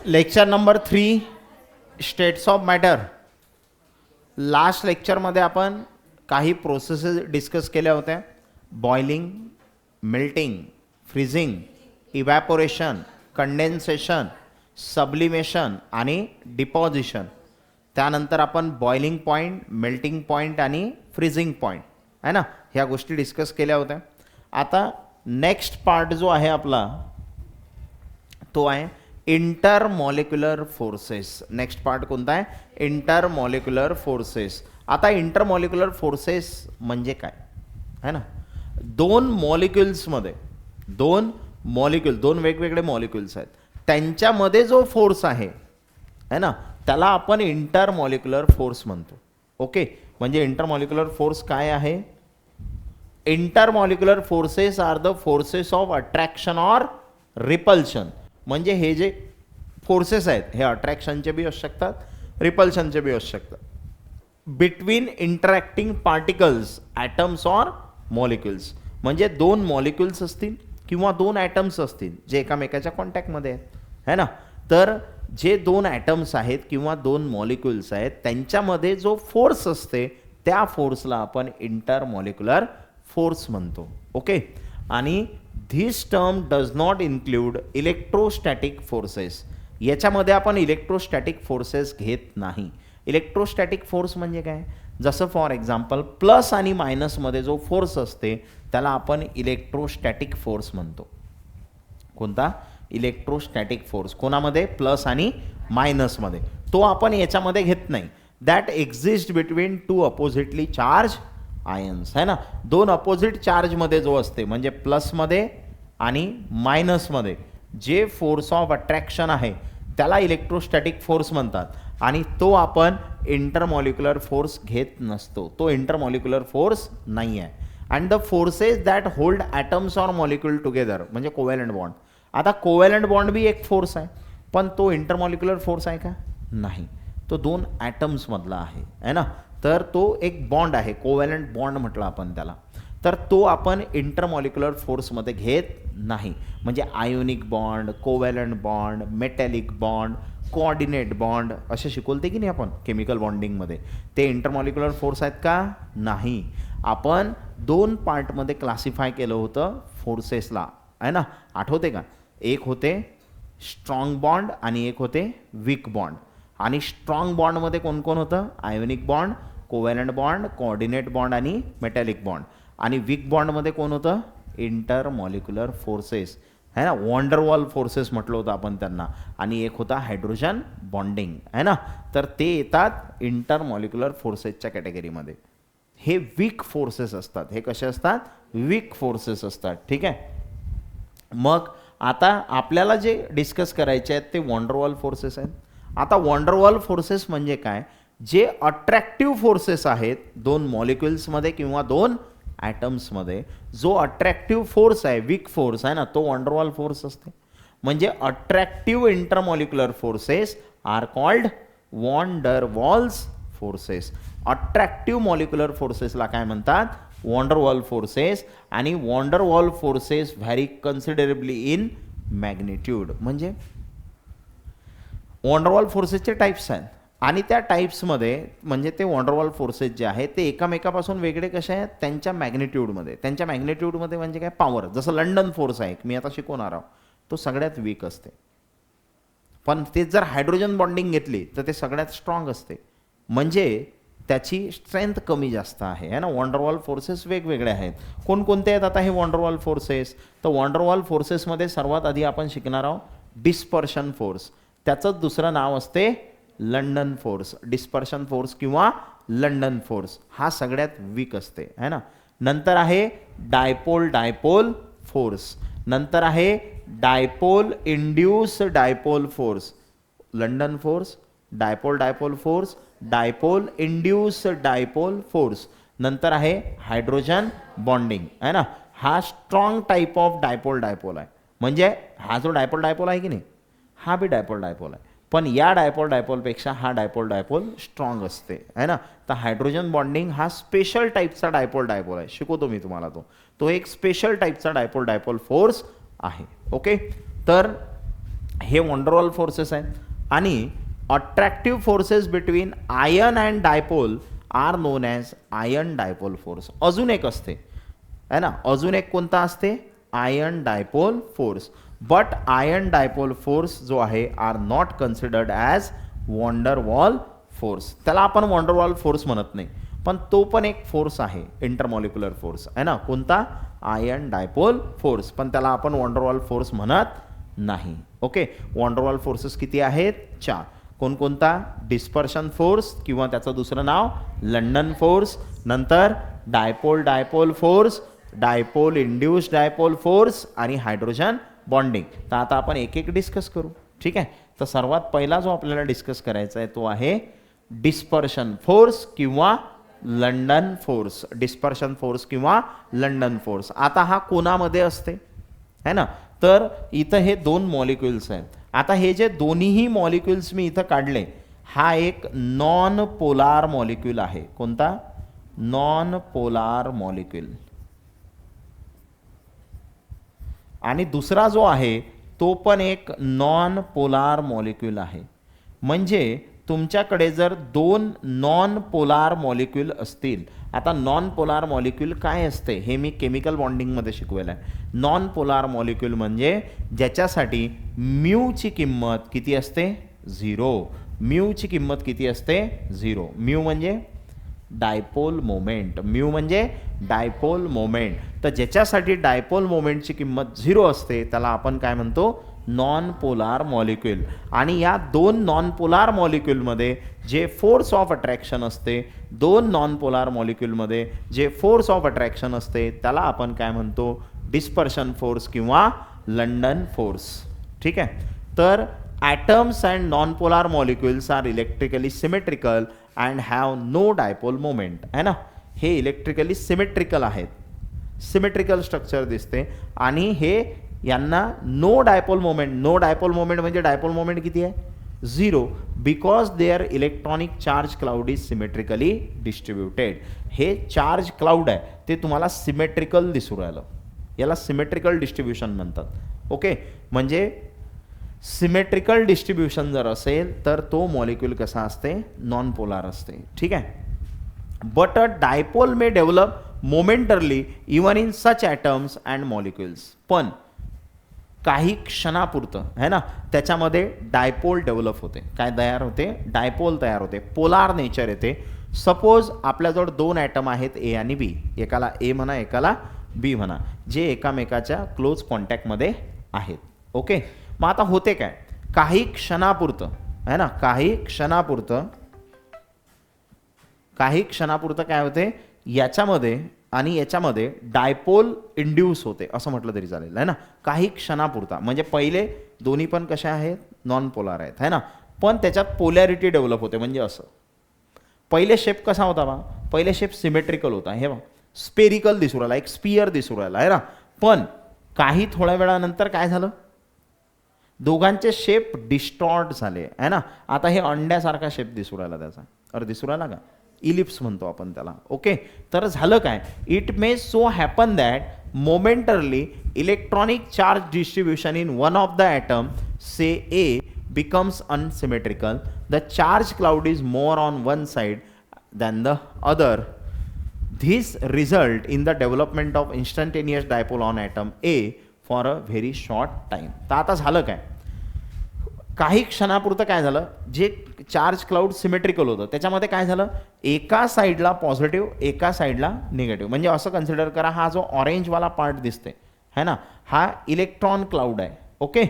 Lecture number 3 states of matter. Last लेक्चरमध्ये आपण काही प्रोसेसेस डिस्कस केल्या होत्या. Boiling, melting, freezing, evaporation, condensation, sublimation आणि डिपॉझिशन. त्यानंतर आपण बॉइलिंग पॉईंट, मेल्टिंग पॉईंट आणि फ्रीजिंग पॉईंट आहे ना, ह्या गोष्टी डिस्कस केल्या होत्या. आता नेक्स्ट पार्ट जो आहे आपला तो आहे इंटरमॉलिक्युलर फोर्सेस. नेक्स्ट पार्ट कोणता आहे? Intermolecular forces. आता इंटरमॉलिक्युलर फोर्सेस म्हणजे काय है ना, दोन मॉलिक्युल्समध्ये दोन वेगवेगळे मॉलिक्युल्स आहेत, त्यांच्यामध्ये जो फोर्स आहे है ना, त्याला आपण इंटरमॉलिक्युलर फोर्स म्हणतो. ओके, म्हणजे इंटरमॉलिक्युलर फोर्स काय आहे? Intermolecular forces are the forces of attraction or repulsion. म्हणजे हे जे फोर्सेस आहेत हे अट्रॅक्शनचे बी असू शकतात, रिपल्शनचे बी असू शकतात, between interacting particles, atoms or molecules. म्हणजे दोन मॉलिक्युल्स असतील किंवा दोन ॲटम्स असतील जे एकामेकाच्या कॉन्टॅक्टमध्ये आहेत है ना. तर जे दोन ॲटम्स आहेत किंवा दोन मॉलिक्युल्स आहेत त्यांच्यामध्ये जो फोर्स असते त्या फोर्सला आपण इंटरमॉलिक्युलर फोर्स म्हणतो. ओके, आणि this term does not include electrostatic forces. याच्यामध्ये आपण इलेक्ट्रोस्टॅटिक फोर्सेस घेत नाही. इलेक्ट्रोस्टॅटिक फोर्स म्हणजे काय? जसं फॉर एक्झाम्पल प्लस आणि मायनसमध्ये जो फोर्स असते त्याला आपण इलेक्ट्रोस्टॅटिक फोर्स म्हणतो. कोणता? Electrostatic force. कोणामध्ये? प्लस आणि मायनसमध्ये. तो आपण याच्यामध्ये घेत नाही. That exist between two oppositely charge ions है ना. दोन अपोजिट चार्जमध्ये जो असते म्हणजे प्लसमध्ये आणि मायनसमध्ये जे फोर्स ऑफ अट्रॅक्शन आहे त्याला इलेक्ट्रोस्टॅटिक फोर्स म्हणतात, आणि तो आपण इंटरमॉलिक्युलर फोर्स घेत नसतो. तो इंटरमॉलिक्युलर फोर्स नाही आहे. And the forces that hold atoms or molecule together म्हणजे कोव्हॅलंट बॉन्ड. आता कोव्हॅलंट बॉन्ड बी एक फोर्स आहे, पण तो इंटरमॉलिक्युलर फोर्स आहे का? नाही, तो दोन ॲटम्समधला आहे ना. तर तो एक बॉन्ड आहे, कोव्हॅलंट बॉन्ड म्हटलं आपण त्याला. तर तो आपण इंटरमॉलिक्युलर फोर्समध्ये घेत नाही. म्हणजे ionic bond, covalent bond, metallic bond, coordinate bond असे शिकवते की नाही आपण केमिकल बॉन्डिंगमध्ये, ते इंटरमॉलिक्युलर फोर्स आहेत का? नाही. आपण दोन पार्टमध्ये क्लासिफाय केलं होतं फोर्सेसला आहे ना, आठवते का? एक होते स्ट्रॉंग बॉन्ड आणि एक होते वीक बॉन्ड. आणि स्ट्रॉंग बॉन्डमध्ये कोण कोण होतं? Ionic bond, covalent bond, coordinate bond आणि मेटॅलिक बॉन्ड. आणि वीक बॉन्डमध्ये कोण होतं? इंटरमॉलिक्युलर फोर्सेस है ना, वॉन्डरवॉल फोर्सेस म्हटलं होतं आपण त्यांना. आणि एक होता हायड्रोजन बॉन्डिंग है ना. तर ते येतात इंटरमॉलिक्युलर फोर्सेसच्या कॅटेगरीमध्ये. हे वीक फोर्सेस असतात. हे कसे असतात? वीक फोर्सेस असतात. ठीक आहे. मग आता आपल्याला जे डिस्कस करायचे आहेत ते वॉन्डरवॉल फोर्सेस आहेत. आता वॉन्डरवॉल फोर्सेस म्हणजे काय? जे अट्रॅक्टिव्ह फोर्सेस आहेत दोन मॉलिक्युल्समध्ये किंवा दोन ॲटम्समध्ये, जो अट्रॅक्टिव्ह फोर्स आहे, वीक फोर्स आहे ना, तो वॉन्डरवॉल फोर्स असते. म्हणजे attractive intermolecular forces are called Van der Waals forces. Attractive molecular फोर्सेसला काय म्हणतात? Van der Waal forces. आणि Van der Waal forces vary considerably in magnitude. म्हणजे वॉन्डरवॉल फोर्सेसचे टाईप्स आहेत, आणि त्या टाईप्समध्ये म्हणजे ते वॉन्डरवॉल फोर्सेस जे आहेत ते एकामेकापासून वेगळे कसे आहेत? त्यांच्या मॅग्निट्यूडमध्ये. त्यांच्या मॅग्निट्यूडमध्ये म्हणजे काय? पॉवर. जसं लंडन फोर्स आहे, मी आता शिकवणार आहोत, तो सगळ्यात वीक असते. पण तेच जर हायड्रोजन बॉन्डिंग घेतली तर ते सगळ्यात स्ट्रॉंग असते. म्हणजे त्याची स्ट्रेंथ कमी जास्त आहे ना. वॉन्डरवॉल फोर्सेस वेगवेगळे आहेत. कोणकोणते आहेत आता हे वॉन्डरवॉल फोर्सेस? तर वॉन्डरवॉल फोर्सेसमध्ये सर्वात आधी आपण शिकणार आहोत डिस्पर्शन फोर्स. त्याचं दुसरं नाव असते लंडन फोर्स. डिस्पर्शन फोर्स किंवा लंडन फोर्स हा सगळ्यात वीक असते है ना. नंतर आहे डायपोल फोर्स. नंतर आहे dipole induce dipole force. London force, dipole force, dipole induce dipole force. नंतर आहे हायड्रोजन बॉन्डिंग है ना. हा स्ट्रॉंग टाईप ऑफ डायपोल आहे. म्हणजे हा जो डायपोल आहे की नाही, हा बी डायपोल आहे, पण या डायपोलपेक्षा हा डायपोल स्ट्रॉंग असते है ना. तर हायड्रोजन बॉन्डिंग हा स्पेशल टाईपचा डायपोल आहे. शिकवतो मी तुम्हाला तो एक स्पेशल टाईपचा डायपोल फोर्स आहे. ओके, तर हे वॉन्डरवॉल फोर्सेस आहेत. आणि attractive forces between ion and dipole are known as ion dipole force. अजून एक असते है ना, अजून एक कोणता असते, ion dipole force. But ion dipole force जो आहे are not considered as van der Waals force. त्याला आपण वॉन्डरवॉल फोर्स म्हणत नाही, पण तो पण एक फोर्स आहे, इंटरमॉलिक्युलर फोर्स आहे ना. कोणता, आयन डायपोल फोर्स. पण त्याला आपण वॉन्डरवॉल फोर्स म्हणत नाही. ओके, वॉन्डरवॉल फोर्सेस किती आहेत, 4. कोणकोणता, डिस्पर्शन फोर्स किंवा त्याचं दुसरं नाव लंडन फोर्स, नंतर dipole dipole force, dipole induced dipole force आणि हायड्रोजन बॉन्डिंग. तर आता आपण एक एक डिस्कस करू. ठीक आहे. तर सर्वात पहिला जो आपल्याला डिस्कस करायचा आहे तो आहे डिस्पर्शन फोर्स किंवा लंडन फोर्स. डिस्पर्शन फोर्स किंवा लंडन फोर्स. आता हा कोणामध्ये असते है ना, तर इथं हे 2 मॉलिक्युल्स आहेत. आता हे जे दोन्हीही मॉलिक्युल्स मी इथं काढले, हा एक नॉन पोलार मॉलिक्यूल आहे. कोणता, नॉन पोलार मॉलिक्यूल. आणि दुसरा जो आहे तो पण एक नॉन पोलार मॉलिक्यूल आहे. म्हणजे तुमच्याकडे जर 2 नॉन पोलार मॉलिक्यूल असतील, आता नॉन पोलार मॉलिक्यूल काय असते हे मी केमिकल बॉन्डिंगमध्ये शिकवलं आहे. नॉन पोलार मॉलिक्यूल म्हणजे ज्याच्यासाठी म्यूची किंमत किती असते, 0. म्यूची किंमत किती असते, 0. म्यू म्हणजे डायपोल मोमेंट. म्यू म्हणजे डायपोल मोमेंट. तर ज्याच्यासाठी डायपोल मोमेंटची किंमत 0 असते त्याला आपण काय म्हणतो, नॉन पोलार मॉलिक्यूल. आणि या 2 नॉन पोलार मॉलिक्यूलमध्ये जे फोर्स ऑफ अट्रॅक्शन असते, 2 नॉन पोलार मॉलिक्यूलमध्ये जे फोर्स ऑफ अट्रॅक्शन असते त्याला आपण काय म्हणतो, डिस्पर्शन फोर्स किंवा लंडन फोर्स. ठीक आहे. तर atoms and non polar molecules are electrically symmetrical and have no dipole moment आहे ना. हे इलेक्ट्रिकली सिमेट्रिकल आहेत, सिमेट्रिकल स्ट्रक्चर दिसते. आणि हे यांना no dipole moment. No dipole moment म्हणजे डायपोल मोमेंट किती आहे, 0. Because their electronic charge cloud is symmetrically distributed. हे चार्ज क्लाउड आहे ते तुम्हाला सिमेट्रिकल दिसू राहिलं, याला सिमेट्रिकल डिस्ट्रीब्युशन म्हणतात. ओके, म्हणजे सिमेट्रिकल डिस्ट्रीब्युशन जर असेल तर तो मॉलिक्यूल कसा असते, नॉन पोलार असते. ठीक आहे. But a dipole may develop momentarily even in such atoms and molecules. पण काही क्षणापुरतं है ना त्याच्यामध्ये डायपोल डेव्हलप होते. काय तयार होते, डायपोल तयार होते, पोलार नेचर येते. सपोज आपल्याजवळ 2 ॲटम आहेत, ए आणि बी. एकाला ए म्हणा, एकाला बी म्हणा, जे एकामेकाच्या क्लोज कॉन्टॅक्टमध्ये आहेत. ओके, मग आता होते काय, काही क्षणापुरतं है ना, काही क्षणापुरतं काय होते, याच्यामध्ये आणि याच्यामध्ये डायपोल इंड्यूस होते असं म्हटलं तरी चालेल है ना. काही क्षणापुरता म्हणजे पहिले दोन्ही पण कशा आहेत, नॉन पोलार आहेत है ना. पण त्याच्यात पोलॅरिटी डेव्हलप होते. म्हणजे असं पहिले शेप कसा होता बा, पहिले शेप सिमेट्रिकल होता. हे बा स्पेरिकल दिसू राहिला, एक स्पियर दिसू राहिला आहे ना. पण काही थोड्या वेळानंतर काय झालं, दोघांचे शेप डिस्टॉर्ट झाले आहे ना. आता हे अंड्यासारखा शेप दिसू राहिला त्याचा, अरे दिसू राहिला का, इलिप्स म्हणतो आपण त्याला. ओके, तर झालं काय, it may so happen that momentarily electronic charge distribution in one of the atom say A becomes unsymmetrical. The charge cloud is more on one side than the other. This result in the development of instantaneous dipole on atom A for a very short time. तर आता झालं काय, काही क्षणापुरतं काय झालं, जे charge cloud symmetrical होतं त्याच्यामध्ये काय झालं, एका साईडला पॉझिटिव्ह एका साईडला निगेटिव्ह. म्हणजे असं कन्सिडर करा, हा जो ऑरेंजवाला पार्ट दिसते है ना, हा इलेक्ट्रॉन क्लाउड आहे. ओके,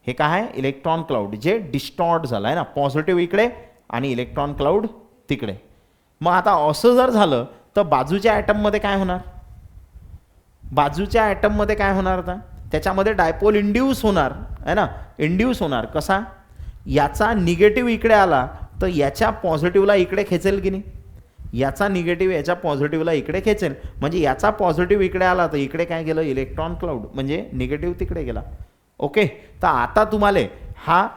हे काय आहे, इलेक्ट्रॉन क्लाउड जे डिस्टॉर्ट झालं आहे ना, पॉझिटिव्ह इकडे आणि इलेक्ट्रॉन क्लाउड तिकडे. मग आता असं जर झालं तर बाजूच्या ॲटममध्ये काय होणार, बाजूच्या ॲटममध्ये काय होणार, आता त्याच्यामध्ये डायपोल इंड्यूस होणार आहे ना. इंड्यूस होणार कसा, याचा निगेटिव्ह इकडे आला तर याच्या पॉझिटिव्हला इकडे खेचेल की नाही, याचा निगेटिव्ह याच्या पॉझिटिव्हला इकडे खेचेल. म्हणजे याचा पॉझिटिव्ह इकडे आला तर इकडे काय गेलं, इलेक्ट्रॉन क्लाउड, म्हणजे निगेटिव्ह तिकडे गेला. ओके, तर आता तुम्हाला हा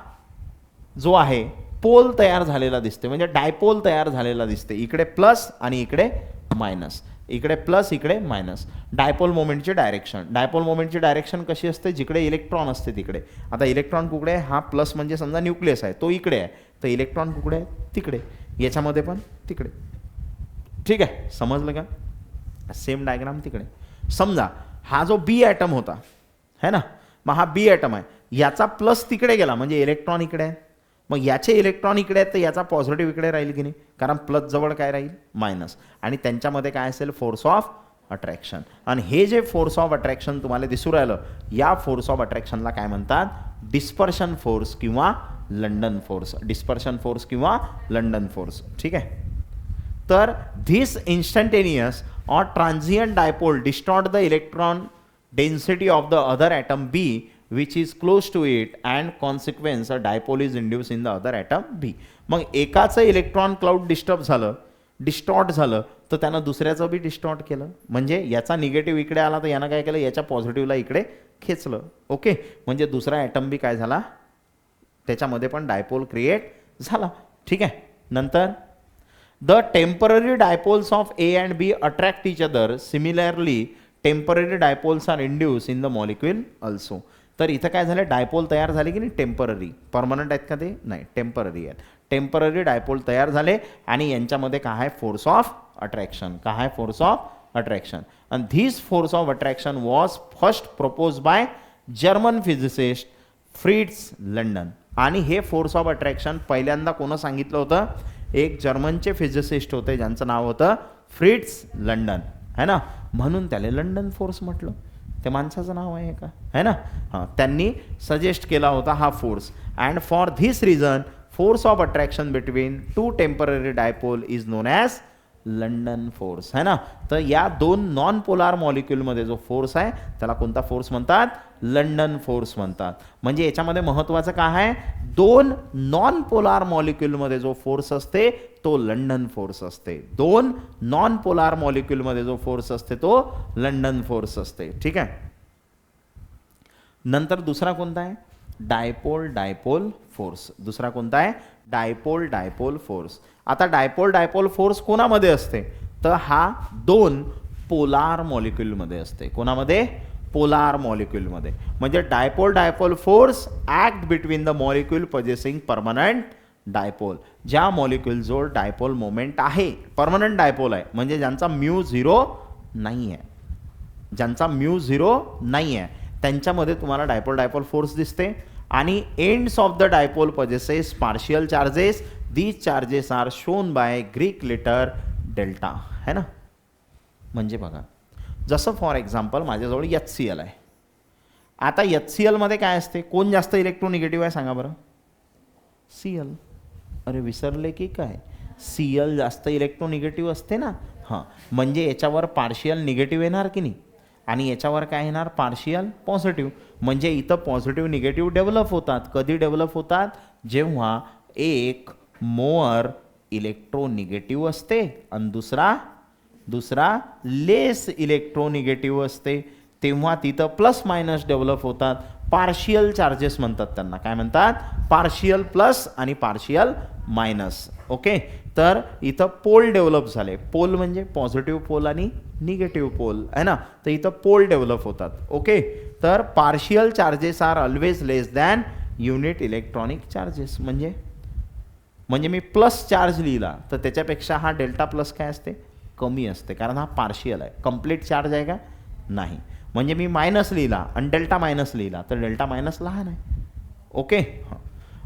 जो आहे पोल तयार झालेला दिसते, म्हणजे डायपोल तयार झालेला दिसते, इकडे प्लस आणि इकडे मायनस. इकडे प्लस, इकडे मायनस. डायपोल मोमेंटची डायरेक्शन कशी असते, जिकडे इलेक्ट्रॉन असते तिकडे. आता इलेक्ट्रॉन कुकडे आहे, हा प्लस म्हणजे समजा न्यूक्लियस आहे, तो इकडे आहे, तर इलेक्ट्रॉन कुकडे आहे, तिकडे. याच्यामध्ये पण तिकडे. ठीक आहे, समजलं का? सेम डायग्राम तिकडे. समजा हा जो बी ॲटम होता है ना, मग हा बी ॲटम आहे, याचा प्लस तिकडे गेला म्हणजे इलेक्ट्रॉन इकडे आहे. मग याचे इलेक्ट्रॉन इकडे आहेत तर याचा पॉझिटिव्ह इकडे राहील की नाही, कारण प्लस जवळ काय राहील, मायनस. आणि त्यांच्यामध्ये काय असेल, फोर्स ऑफ अट्रॅक्शन. आणि हे जे फोर्स ऑफ अट्रॅक्शन तुम्हाला दिसू राहिलं, या फोर्स ऑफ अट्रॅक्शनला काय म्हणतात, डिस्पर्शन फोर्स किंवा लंडन फोर्स. डिस्पर्शन फोर्स किंवा लंडन फोर्स. ठीक आहे. तर this instantaneous or transient dipole distort the electron density of the other atom B which is close to it, and consequence a dipole is induced in the other atom B. मग एकाचं electron cloud distort झालं तर त्यानं दुसऱ्याचं बी distort केलं. म्हणजे याचा negative इकडे आला तर यानं काय केलं, याच्या पॉझिटिव्हला इकडे खेचलं. ओके, म्हणजे दुसरा ॲटम बी काय झाला, त्याच्यामध्ये पण डायपोल क्रिएट झाला. ठीक आहे. नंतर the temporary dipoles of A and B attract each other. Similarly, temporary dipoles are induced in the molecule also. तर इथं काय झालं, डायपोल तयार झाले की नाही, टेम्पररी. परमनंट आहेत का ते, नाही, टेम्पररी आहेत. टेम्पररी डायपोल तयार झाले आणि यांच्यामध्ये काय आहे, फोर्स ऑफ अट्रॅक्शन. काय आहे, फोर्स ऑफ अट्रॅक्शन. आणि this force of attraction was first propose by German physicist Fritz London. आणि हे फोर्स ऑफ अट्रॅक्शन पहिल्यांदा कोणं सांगितलं होतं, एक जर्मनचे फिजिसिस्ट होते ज्यांचं नाव होतं फ्रिट्झ लंडन, है ना. म्हणून त्याला लंडन फोर्स म्हटलं. ते माणसाचं नाव आहे का, है ना. हां, त्यांनी सजेस्ट केला होता हा force. And for this reason force of attraction between two temporary dipole is non as London force, है ना. तर या दोन नॉन पोलार मॉलिक्यूलमध्ये जो फोर्स आहे त्याला कोणता फोर्स म्हणतात, लंडन फोर्स म्हणतात. म्हणजे याच्यामध्ये महत्त्वाचं काय आहे, दोन नॉन पोलार मॉलिक्यूलमध्ये जो फोर्स असते तो लंडन फोर्स असते. दोन नॉन पोलार मॉलिक्यूलमध्ये जो फोर्स असते तो लंडन फोर्स असते. ठीक आहे. नंतर दुसरा कोणता आहे, डायपोल फोर्स. दुसरा कोणता आहे, डायपोल फोर्स. आता डायपोल फोर्स कोणामध्ये असते, तर हा दोन पोलार मॉलिक्यूलमध्ये असते. कोणामध्ये, पोलार मॉलिक्यूलमध्ये. म्हणजे dipole force act between the molecule possessing permanent dipole. ज्या मॉलिक्यूलजवळ डायपोल मोमेंट आहे, परमनंट डायपोल आहे, म्हणजे ज्यांचा म्यू झिरो नाही आहे, त्यांच्यामध्ये तुम्हाला डायपोल फोर्स दिसते. आणि ends of the dipole possesses partial charges. These charges are shown by Greek letter delta, है ना. म्हणजे बघा, जसं फॉर एक्झाम्पल माझ्याजवळ HCl आहे. आता HCl मध्ये काय असते, कोण जास्त इलेक्ट्रोनिगेटिव्ह आहे सांगा बरं, Cl. अरे विसरले की काय, Cl जास्त इलेक्ट्रोनिगेटिव्ह असते ना. हां, म्हणजे याच्यावर पार्शियल निगेटिव्ह येणार की नाही, आणि याच्यावर काय येणार, पार्शियल पॉझिटिव्ह. म्हणजे इथं पॉझिटिव्ह निगेटिव्ह डेव्हलप होतात. कधी डेव्हलप होतात, जेव्हा एक मोअर इलेक्ट्रोनिगेटिव्ह असते आणि दुसरा लेस इलेक्ट्रोनिगेटिव्ह असते, तेव्हा तिथं प्लस मायनस डेव्हलप होतात. पार्शियल चार्जेस म्हणतात त्यांना. काय म्हणतात, पार्शियल प्लस आणि पार्शियल मायनस. ओके, तर इथं पोल डेव्हलप झाले. पोल म्हणजे पॉझिटिव्ह पोल आणि निगेटिव्ह पोल, आहे ना. तर इथं पोल डेव्हलप होतात. ओके, तर पार्शियल चार्जेस आर ऑलवेज लेस दॅन युनिट इलेक्ट्रॉनिक चार्जेस. म्हणजे मी प्लस चार्ज लिहिला तर त्याच्यापेक्षा हा डेल्टा प्लस काय असते, कमी असते, कारण हा पार्शियल आहे. कंप्लीट चार्ज आहे का, नाही. म्हणजे मी मायनस लिहिला आणि डेल्टा मायनस लिहिला तर डेल्टा मायनस लहान आहे. ओके.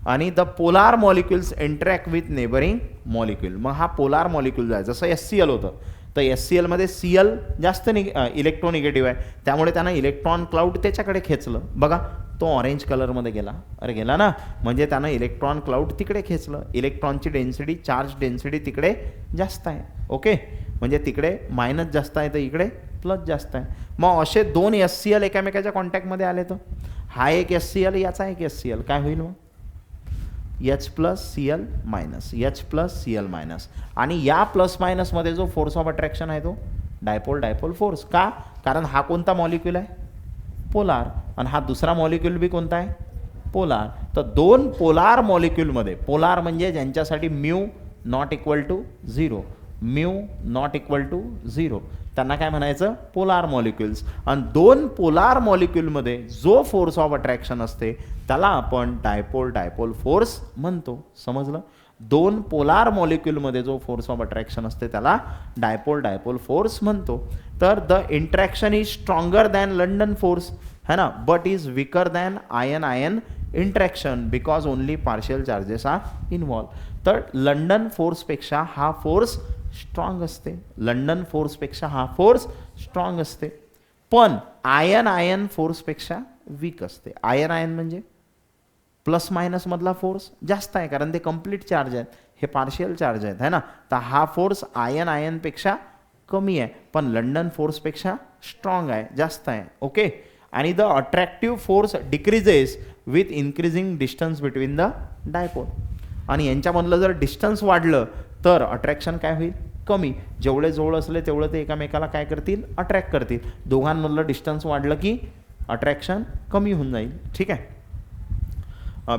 आणि the polar molecules interact with neighbouring molecule. मग हा पोलार मॉलिक्यूल आहे, जसं HCl होतं, तर HCl मध्ये Cl जास्त इलेक्ट्रोनिगेटिव्ह आहे, त्यामुळे त्यानं इलेक्ट्रॉन क्लाउड त्याच्याकडे खेचलं. बघा, तो ऑरेंज कलरमध्ये गेला. अरे गेला ना, म्हणजे त्यानं इलेक्ट्रॉन क्लाउड तिकडे खेचलं. इलेक्ट्रॉनची डेन्सिटी, चार्ज डेन्सिटी तिकडे जास्त आहे. ओके, म्हणजे तिकडे मायनस जास्त आहे तर इकडे प्लस जास्त आहे. मग असे दोन HCl एकामेकाच्या कॉन्टॅक्टमध्ये आले तर हा एक HCl, याचा एक HCl, काय होईल मग, H+Cl-, H+Cl-. आणि या प्लस मायनसमध्ये जो फोर्स ऑफ अट्रॅक्शन आहे तो डायपोल फोर्स. का, कारण हा कोणता मॉलिक्यूल आहे, पोलार, आणि हा दुसरा मॉलिक्यूल बी कोणता आहे, पोलार. तर दोन पोलार मॉलिक्यूलमध्ये, पोलार म्हणजे ज्यांच्यासाठी म्यू नॉट इक्वल टू 0, त्यांना काय म्हणायचं, पोलार मॉलिक्युल्स. आणि दोन पोलार मॉलिक्युलमध्ये जो फोर्स ऑफ अट्रॅक्शन असते त्याला आपण डायपोल डायपोल फोर्स म्हणतो. समजलं? दोन पोलार मॉलिक्युलमध्ये जो फोर्स ऑफ अट्रॅक्शन असते त्याला डायपोल डायपोल फोर्स म्हणतो. तर the interaction is stronger than London force है ना, but is weaker than ion ion interaction because only partial charges are involved. तर लंडन फोर्सपेक्षा हा फोर्स स्ट्रॉंग असते, लंडन फोर्सपेक्षा हा फोर्स स्ट्रॉंग असते, पण आयन आयन फोर्सपेक्षा वीक असते. आयन आयन म्हणजे प्लस मायनस मधला फोर्स जास्त आहे, कारण ते कंप्लीट चार्ज आहेत, हे पार्शियल चार्ज आहेत है ना. तर हा फोर्स आयन आयनपेक्षा कमी आहे, पण लंडन फोर्सपेक्षा स्ट्रॉंग आहे, जास्त आहे. ओके. आणि the attractive force decreases with increasing distance between the dipole. आणि यांच्यामधलं जर डिस्टन्स वाढलं तर अट्रॅक्शन काय होईल, कमी. जेवढे जवळ असले तेवढं ते एकामेकाला काय करतील, अट्रॅक्ट करतील. दोघांमधलं डिस्टन्स वाढलं की अट्रॅक्शन कमी होऊन जाईल. ठीक आहे.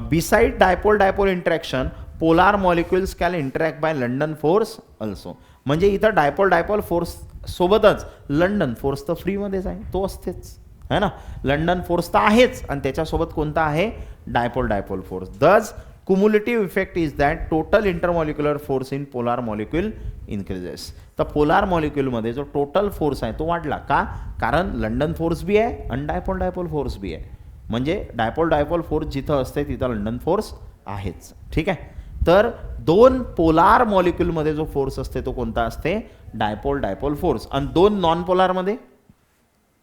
Beside dipole dipole interaction polar molecules can interact by London force also. म्हणजे इथं डायपोल डायपोल फोर्स सोबतच लंडन फोर्स तर फ्रीमध्येच आहे, तो असतेच है ना. लंडन फोर्स तर आहेच आणि त्याच्यासोबत कोणता आहे, डायपोल डायपोल फोर्स. दस cumulative effect is that total intermolecular force in polar molecule increases. तर पोलार मॉलिक्युलमध्ये जो टोटल फोर्स आहे तो वाढला का, कारण लंडन फोर्स बी आहे आणि डायपोल डायपोल फोर्स बी आहे. म्हणजे डायपोल डायपोल फोर्स जिथं असते तिथं लंडन फोर्स आहेच. ठीक आहे. तर दोन पोलार मॉलिक्युलमध्ये जो फोर्स असते तो कोणता असते, डायपोल डायपोल फोर्स. आणि दोन नॉन पोलारमध्ये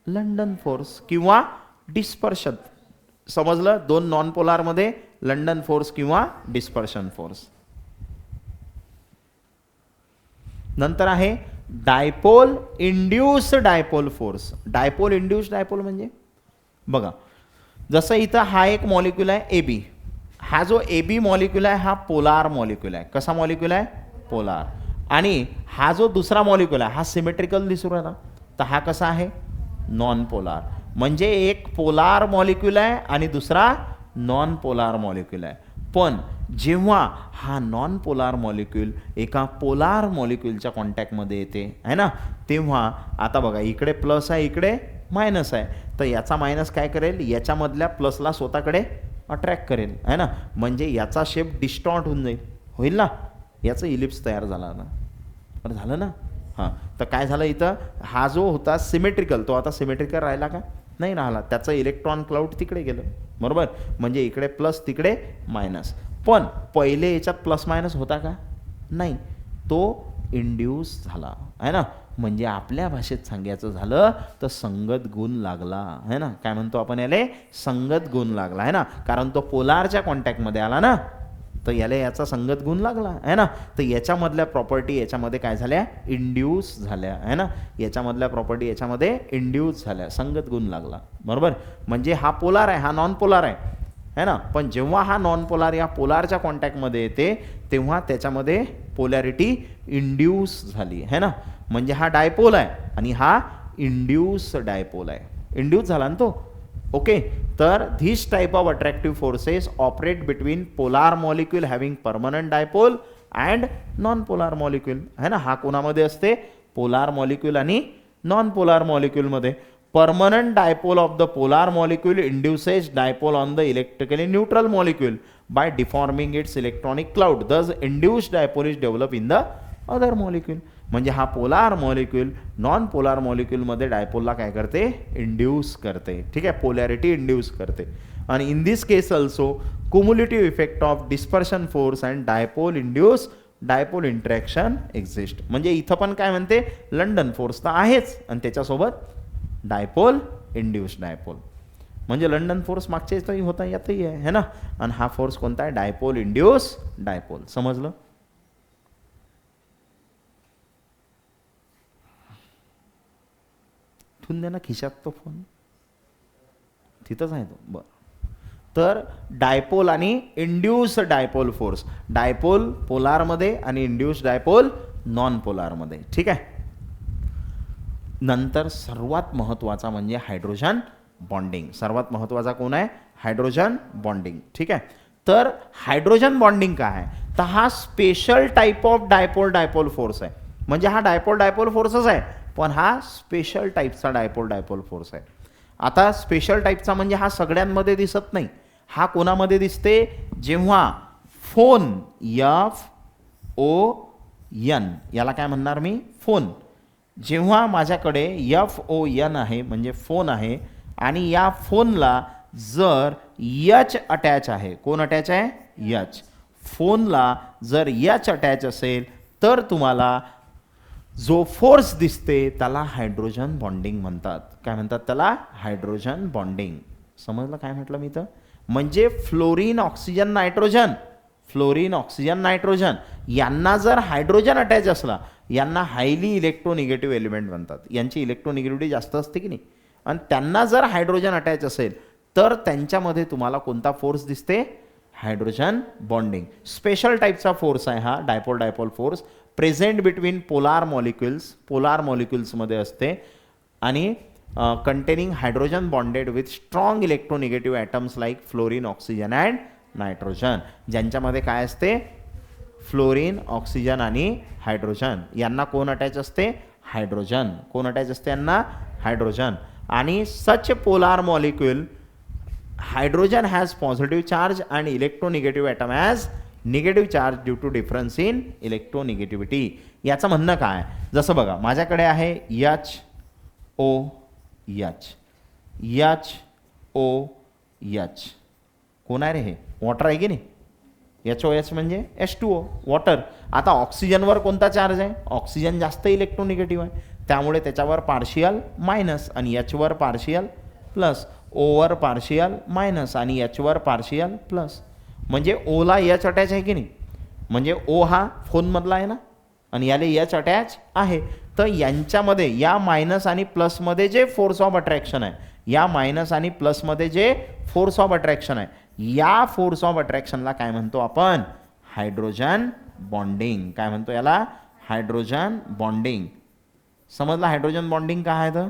लंडन फोर्स किंवा डिस्पर्शन. समजलं? दोन नॉन पोलारमध्ये लंडन फोर्स किंवा डिस्पर्शन फोर्स. नंतर आहे dipole induce dipole force. Dipole induce dipole म्हणजे बघा, जसं इथं हा एक मॉलिक्यूल आहे AB. हा जो AB मॉलिक्यूल आहे हा पोलार मॉलिक्यूल आहे. कसा मॉलिक्यूल आहे, पोलार. आणि हा जो दुसरा मॉलिक्यूल आहे हा सिमेट्रिकल दिसू राहिला, तर हा कसा आहे, नॉन पोलार. म्हणजे एक पोलार मॉलिक्यूल आहे आणि दुसरा नॉन पोलार मॉलिक्यूल आहे. पण जेव्हा हा नॉन पोलार मॉलिक्यूल एका पोलार मॉलिक्यूलच्या कॉन्टॅक्टमध्ये येते है ना, तेव्हा आता बघा इकडे प्लस आहे इकडे मायनस आहे, तर याचा मायनस काय करेल, याच्यामधल्या प्लसला स्वतःकडे अट्रॅक्ट करेल है ना. म्हणजे याचा शेप डिस्टॉर्ट होऊन जाईल, होईल ना. याचं इलिप्स तयार झाला ना, बरं झालं ना. हां, तर काय झालं इथं, हा जो होता सिमेट्रिकल तो आता सिमेट्रिकल राहिला का, नाही राहिला. त्याचं इलेक्ट्रॉन क्लाउड तिकडे गेलं, बरोबर. म्हणजे इकडे प्लस तिकडे मायनस. पण पहिले याच्यात प्लस मायनस होता का, नाही, तो इंड्यूस झाला है ना. म्हणजे आपल्या भाषेत सांगायचं झालं तर संगत गुण लागला है ना. काय म्हणतो आपण याले, संगत गुण लागला है ना, कारण तो पोलारच्या कॉन्टॅक्टमध्ये आला ना, तर याला याचा संगत गुण लागला है ना. तर याच्यामधल्या प्रॉपर्टी याच्यामध्ये काय झाल्या, इंड्यूस झाल्या है ना. याच्यामधल्या प्रॉपर्टी याच्यामध्ये इंड्यूस झाल्या, संगत गुण लागला, बरोबर. म्हणजे हा पोलार आहे, हा नॉन पोलार आहे है ना. पण जेव्हा हा नॉन पोलार या पोलारच्या कॉन्टॅक्टमध्ये येते तेव्हा त्याच्यामध्ये पोलॅरिटी इंड्यूस झाली है ना. म्हणजे हा डायपोल आहे आणि हा इंड्यूस डायपोल आहे, इंड्यूस झाला ना तो. ओके. तर this type of attractive forces operate between polar molecule having permanent dipole and non polar molecule है ना. हा कोणामध्ये असते, पोलार मॉलिक्यूल आणि नॉन पोलार मॉलिक्यूलमध्ये. Permanent dipole of the polar molecule induces dipole on the electrically neutral molecule by deforming its electronic cloud. Thus induced dipole is develop in the other molecule. म्हणजे हा polar molecule non polar मॉलिक्यूलमध्ये डायपोलला काय करते, induce करते. ठीक आहे, polarity induce करते. आणि in this case also cumulative effect of dispersion force and dipole induce dipole interaction exist. म्हणजे इथं पण काय म्हणते, लंडन फोर्स तर आहेच आणि त्याच्यासोबत डायपोल इंड्यूस डायपोल. म्हणजे लंडन फोर्स मागच्या इथंही होता, यातही आहे है ना. आणि हा फोर्स कोणता आहे, डायपोल इंड्यूस डायपोल. समजलं. ठेवून दे ना खिशात तो फोन, तिथंच आहे तो. बरं. तर डायपोल आणि इंड्यूस डायपोल फोर्स, डायपोल पोलारमध्ये आणि इंड्यूस डायपोल नॉन पोलारमध्ये. ठीक आहे. नंतर सर्वात महत्त्वाचा म्हणजे हायड्रोजन बॉन्डिंग. सर्वात महत्त्वाचा कोण आहे, हायड्रोजन बॉन्डिंग. ठीक आहे. तर हायड्रोजन बॉन्डिंग काय आहे, तर हा special type of dipole dipole force आहे. म्हणजे हा डायपोल डायपोल फोर्सच आहे, पण हा स्पेशल टाईपचा डायपोल डायपोल फोर्स आहे. आता स्पेशल टाईपचा म्हणजे हा सगळ्यांमध्ये दिसत नाही. हा कोणामध्ये दिसते? जेव्हा फोन FON, याला काय म्हणणार मी? फोन. जेव्हा माझ्याकडे FON आहे म्हणजे फोन आहे आणि या फोनला जर H अटॅच आहे. कोण अटॅच आहे? H. फोनला जर H अटॅच असेल तर तुम्हाला जो फोर्स दिसते त्याला हायड्रोजन बॉन्डिंग म्हणतात. काय म्हणतात त्याला? Hydrogen bonding. समजलं काय म्हटलं मी तर? म्हणजे fluorine oxygen nitrogen, fluorine oxygen nitrogen यांना जर हायड्रोजन अटॅच असला, यांना हायली इलेक्ट्रोनिगेटिव्ह एलिमेंट म्हणतात. यांची इलेक्ट्रोनिगेटिव्हिटी जास्त असते की नाही, आणि त्यांना जर हायड्रोजन अटॅच असेल तर त्यांच्यामध्ये तुम्हाला कोणता फोर्स दिसते? Hydrogen bonding. स्पेशल टाईपचा फोर्स आहे हा dipole dipole force. Present between polar मॉलिक्युल्समध्ये असते आणि containing hydrogen bonded with strong electronegative atoms like fluorine oxygen and nitrogen. ज्यांच्यामध्ये काय असते? फ्लोरीन ऑक्सिजन आणि हायड्रोजन. यांना कोण अटॅच असते? हायड्रोजन. कोण अटॅच असते यांना? हायड्रोजन. आणि such polar molecule hydrogen has positive charge and electronegative atom has negative charge due to difference in electronegativity. याचं म्हणणं काय? जसं बघा माझ्याकडे आहे HOH. कोण आहे रे हे? वॉटर आहे की नाही? HOH म्हणजे H2O, वॉटर. आता ऑक्सिजनवर कोणता चार्ज आहे? ऑक्सिजन जास्त इलेक्ट्रोनिगेटिव्ह आहे, त्यामुळे त्याच्यावर पार्शियल मायनस आणि H वर partial plus, over partial minus आणि H वर पार्शियल प्लस. म्हणजे ओला H अटॅच आहे की नाही? म्हणजे O हा फोनमधला आहे ना, आणि याला H अटॅच आहे. तर यांच्यामध्ये या मायनस आणि प्लसमध्ये जे फोर्स ऑफ अट्रॅक्शन आहे, या मायनस आणि प्लसमध्ये जे फोर्स ऑफ अट्रॅक्शन आहे, या फोर्स ऑफ अट्रॅक्शनला काय म्हणतो आपण? Hydrogen bonding. काय म्हणतो याला? Hydrogen bonding. समजलं हायड्रोजन बॉन्डिंग काय आहे तर?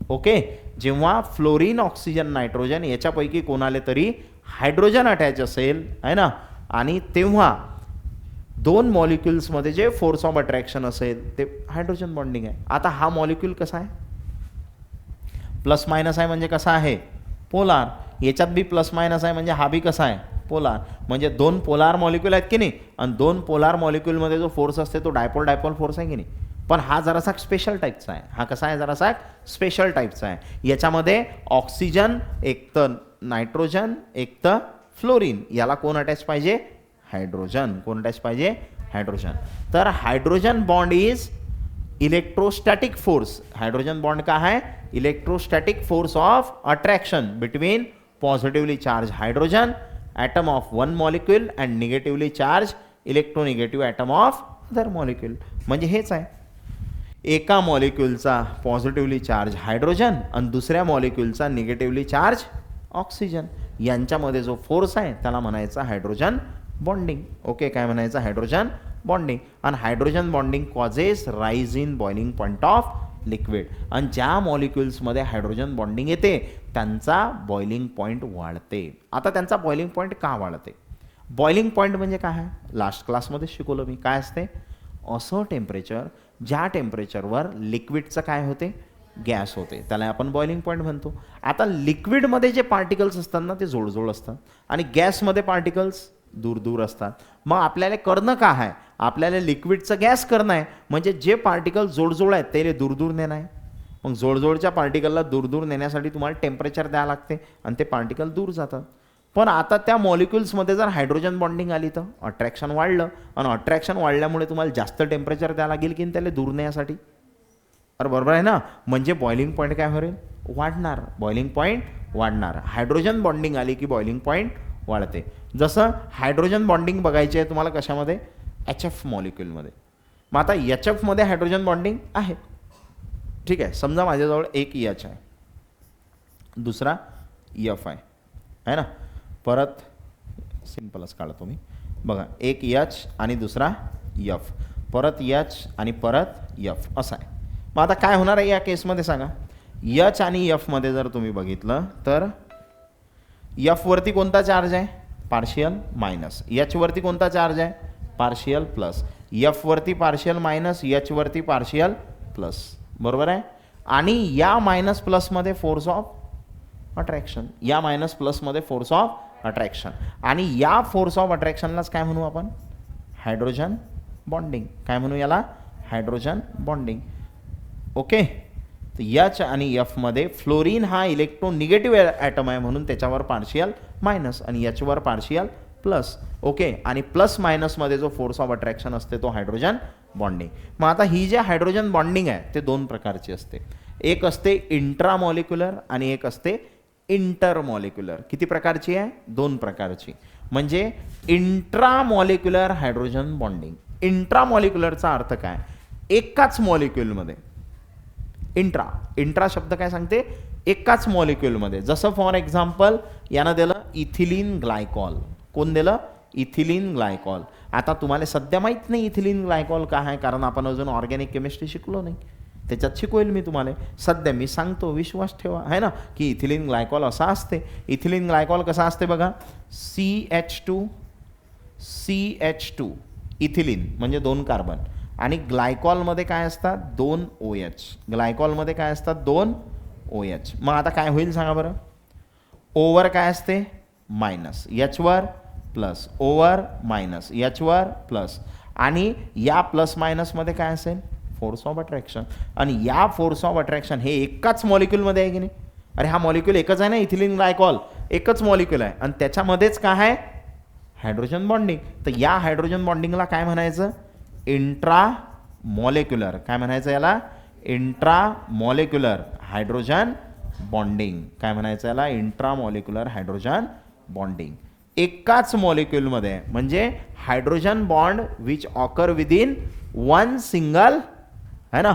ओके. जेव्हा फ्लोरीन ऑक्सिजन नायट्रोजन याच्यापैकी कोणाले तरी हायड्रोजन अटॅच असेल आहे ना, आणि तेव्हा दोन मॉलिक्युल्समध्ये जे फोर्स ऑफ अट्रॅक्शन असेल ते हायड्रोजन बॉन्डिंग आहे. आता हा मॉलिक्यूल कसा आहे? प्लस मायनस आहे म्हणजे कसा आहे? पोलार. याच्यात बी प्लस मायनस आहे म्हणजे हा बी कसा आहे? पोलार. म्हणजे दोन पोलार मॉलिक्यूल आहेत की नाही, आणि दोन पोलार मॉलिक्यूलमध्ये जो फोर्स असते तो डायपोल डायपोल फोर्स आहे की नाही. पण हा जरासा स्पेशल टाईपचा आहे. हा कसा आहे? जरासा स्पेशल टाईपचा आहे. याच्यामध्ये ऑक्सिजन एक तर नायट्रोजन एक तर फ्लोरीन, याला कोण अटॅच पाहिजे? हायड्रोजन. कोण अटॅच पाहिजे? हायड्रोजन. तर hydrogen bond is electrostatic force. Hydrogen bond का है? Electrostatic force of attraction between positively charge hydrogen atom of one molecule and negatively charge electronegative atom of other molecule. म्हणजे हेच आहे, एका मॉलिक्यूलचा पॉझिटिव्हली चार्ज हायड्रोजन आणि दुसऱ्या मॉलिक्यूलचा negatively charge oxygen, यांच्यामध्ये जो फोर्स आहे त्याला म्हणायचा हायड्रोजन बॉन्डिंग. ओके. काय म्हणायचं? Hydrogen bonding. आणि hydrogen bonding causes rise in boiling point of liquid. आणि ज्या मॉलिक्युल्समध्ये हायड्रोजन बॉन्डिंग येते त्यांचा बॉइलिंग पॉईंट वाढते. आता त्यांचा बॉइलिंग पॉईंट का वाढते? बॉइलिंग पॉईंट म्हणजे काय आहे? लास्ट क्लासमध्ये शिकवलं मी. काय असते? असं टेम्परेचर ज्या टेम्परेचरवर लिक्विडचं काय होते? गॅस होते, त्याला आपण बॉइलिंग पॉईंट म्हणतो. आता लिक्विडमध्ये जे पार्टिकल्स असतात ना ते जोडजोड असतात आणि गॅसमध्ये पार्टिकल्स दूर दूर असतात. मग आपल्याला करणं काय आहे? आपल्याला लिक्विडचं गॅस करणं आहे, म्हणजे जे पार्टिकल जोडजोड आहेत ते दूर दूर नेणं आहे. मग जोडजोडच्या पार्टिकलला दूर दूर नेण्यासाठी तुम्हाला टेम्परेचर द्यावं लागते आणि ते पार्टिकल दूर जातात. पण आता त्या मॉलिक्युल्समध्ये जर हायड्रोजन बॉन्डिंग आली तर अट्रॅक्शन वाढलं, आणि अट्रॅक्शन वाढल्यामुळे तुम्हाला जास्त टेम्परेचर द्यावं लागेल की त्याला दूर नेण्यासाठी. अरे बरोबर आहे ना. म्हणजे बॉइलिंग पॉईंट काय होईल? वाढणार. बॉइलिंग पॉईंट वाढणार. हायड्रोजन बॉन्डिंग आली की बॉइलिंग पॉईंट वाढते. जसं हायड्रोजन बॉन्डिंग बघायची आहे तुम्हाला कशामध्ये? HF मॉलिक्यूलमध्ये. मग आता HF मध्ये हायड्रोजन बॉन्डिंग आहे, ठीक आहे. समजा माझ्याजवळ एक H आहे, दुसरा F आहे ना. परत सिम्पलच काढतो मी. बघा, एक H आणि दुसरा F, परत H आणि परत F असं आहे. मग आता काय होणार आहे या केसमध्ये सांगा? H आणि F मध्ये जर तुम्ही बघितलं तर F वरती कोणता चार्ज आहे? Partial minus. H वरती कोणता चार्ज आहे? Partial plus. F वरती पार्शियल मायनस, H वरती पार्शियल प्लस. बरोबर आहे. आणि या मायनस प्लसमध्ये फोर्स ऑफ अट्रॅक्शन, या मायनस प्लसमध्ये फोर्स ऑफ अट्रॅक्शन, आणि या फोर्स ऑफ अट्रॅक्शनलाच काय म्हणू आपण, हायड्रोजन बॉन्डिंग. काय म्हणू याला, हायड्रोजन बॉन्डिंग. ओके. तर एच आणि एफमध्ये फ्लोरीन हा इलेक्ट्रोनिगेटिव्ह ॲटम आहे म्हणून त्याच्यावर पार्शियल मायनस आणि याच्यावर पार्शियल प्लस. ओके. आणि प्लस मायनसमध्ये जो फोर्स ऑफ अट्रॅक्शन असते तो हायड्रोजन बॉन्डिंग. मग आता ही जे हायड्रोजन बॉन्डिंग आहे ते दोन प्रकारची असते. एक असते इंट्रामॉलिक्युलर आणि एक असते इंटरमॉलिक्युलर. किती प्रकारची आहे, दोन प्रकारची. म्हणजे इंट्रामॉलिक्युलर हायड्रोजन बॉन्डिंग. इंट्रामॉलिक्युलरचा अर्थ काय, एकाच मॉलिक्युलमध्ये. इंट्रा शब्द काय सांगते, एकाच मॉलिक्युलमध्ये. जसं फॉर एक्झाम्पल यानं दिलं इथिलीन ग्लायकॉल. कोण दिलं, इथिलीन ग्लायकॉल. आता तुम्हाला सध्या माहीत नाही इथिलीन ग्लायकॉल काय आहे, कारण आपण अजून ऑर्गॅनिक केमिस्ट्री शिकलो नाही. त्याच्यात शिकवेल मी तुम्हाला. सध्या मी सांगतो, विश्वास ठेवा, आहे ना, की इथिलीन ग्लायकॉल असा असते. इथिलीन ग्लायकॉल कसा असते बघा, CH2 इथिलीन म्हणजे 2 कार्बन, आणि ग्लायकॉलमध्ये काय असतात, 2 OH. ग्लायकॉलमध्ये काय असतात, 2 OH. मग आता काय होईल सांगा बरं. ओवर काय असते, मायनस, एचवर प्लस, ओवर मायनस, एचवर प्लस, आणि या प्लस मायनसमध्ये काय असेल, फोर्स ऑफ अट्रॅक्शन. आणि या फोर्स ऑफ अट्रॅक्शन हे एकाच मॉलिक्युलमध्ये आहे की नाही. अरे हा मॉलिक्युल एकच आहे ना, इथिलीन ग्लायकॉल एकच मॉलिक्युल आहे, आणि त्याच्यामध्येच काय आहे, हायड्रोजन बॉन्डिंग. तर या हायड्रोजन बॉन्डिंगला काय म्हणायचं, इंट्रा मॉलिक्युलर. काय म्हणायचं याला, इंट्रा मॉलिक्युलर हायड्रोजन बॉन्डिंग. काय म्हणायचं याला, इंट्रा मॉलिक्युलर हायड्रोजन बॉन्डिंग. एकाच मॉलिक्युलमध्ये, म्हणजे hydrogen bond which occur within one single, है ना,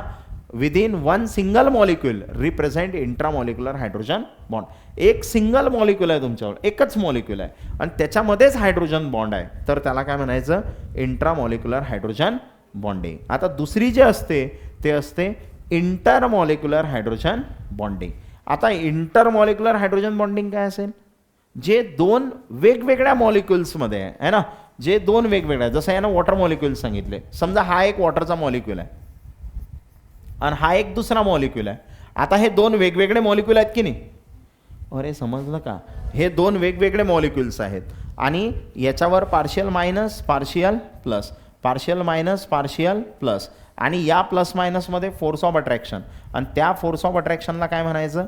within one single molecule represent intramolecular hydrogen bond. एक सिंगल मॉलिक्युल आहे तुमच्यावर, एकच मॉलिक्युल आहे आणि त्याच्यामध्येच हायड्रोजन बॉन्ड आहे, तर त्याला काय म्हणायचं, इंट्रामॉलिक्युलर हायड्रोजन बॉन्डिंग. आता दुसरी जे असते ते असते इंटरमॉलिक्युलर हायड्रोजन बॉन्डिंग. आता इंटरमॉलिक्युलर हायड्रोजन बॉन्डिंग काय असेल, जे दोन वेगवेगळ्या मॉलिक्युल्समध्ये आहे ना, जे दोन वेगवेगळ्या, जसं यानं वॉटर मॉलिक्युल सांगितले. समजा हा एक वॉटरचा मॉलिक्युल आहे आणि हा एक दुसरा मॉलिक्युल आहे. आता हे दोन वेगवेगळे मॉलिक्युल आहेत की नाही. अरे समजलं का, हे दोन वेगवेगळे मॉलिक्युल्स आहेत आणि याच्यावर partial minus partial plus, partial minus partial plus, आणि या प्लस मायनसमध्ये फोर्स ऑफ अट्रॅक्शन, आणि त्या फोर्स ऑफ अट्रॅक्शनला काय म्हणायचं,